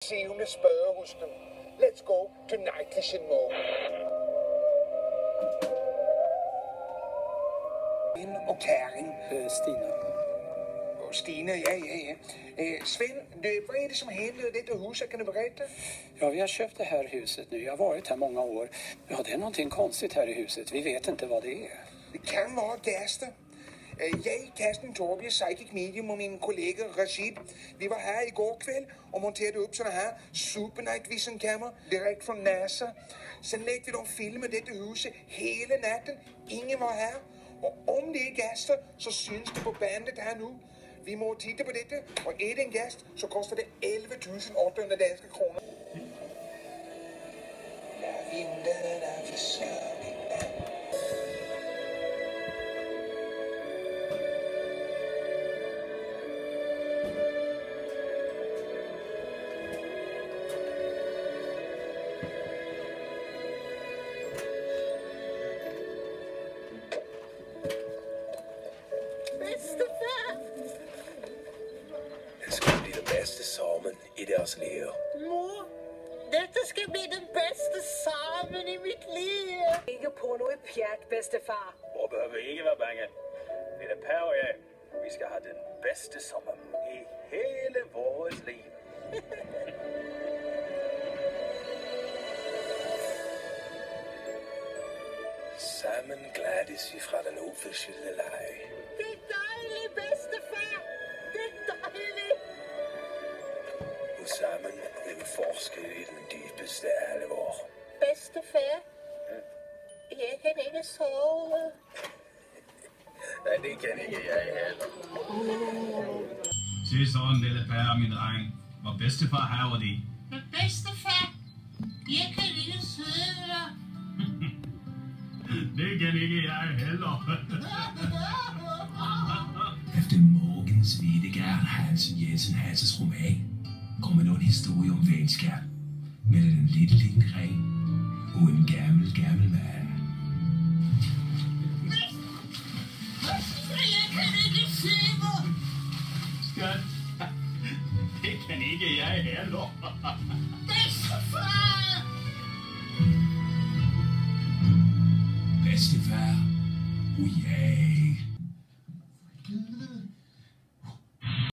Sivende spørger hos dem. Let's go to Nightlichen Mode. Og Karin. Stina. Og Stina, ja. Sven, vad är det som händer i detta huset? Kan du berätta? Ja, vi har köpt det här huset nu. Jag har varit här många år. Ja, det är någonting konstigt här i huset. Vi vet inte vad det är. Det kan vara gäster. Jag, Karsten Torby, psychic medium och min kollega Rashid, vi var här igår kväll och monterade upp såna här super night vision kameror direkt från NASA. Sen lät vi dem filma detta huset hela natten. Ingen var här. Och om det är gäster så syns det på bandet här nu. Vi må titta på detta och är det en gäst så kostar det 11 800 danska kronor. När vindarna viskar. Det ska bli den bästa sommaren i deras liv. Mor, detta ska bli den bästa sommaren i mitt liv. Ikke på noget pjat, bedstefar. Hvor behøver vi ikke være bange. Det er Per og jeg. Vi skal have den bedste sommer i hele vores liv. Sammen glædes vi fra den officielle leg. Det er dejligt, bedstefar. Det er dejligt. Og sammen vil vi forske i den dybeste alvor. Bedstefar, jeg kan ikke sove. Nej, det kan ikke jeg heller. Se sådan, lille Per, min dreng. Hvor bedstefar haver de. Men bedstefar, jeg kan ikke sove. Det kan ikke jeg heller. Efter morgens Vedegard Hansen Jensen Hanses roman kommer nu en historie om venskab mellem en lille Lindgren og en gammel mand. Jeg kan ikke sove. Skat, det kan ikke jeg heller. Bedstefar. Bedstefar, oh ja.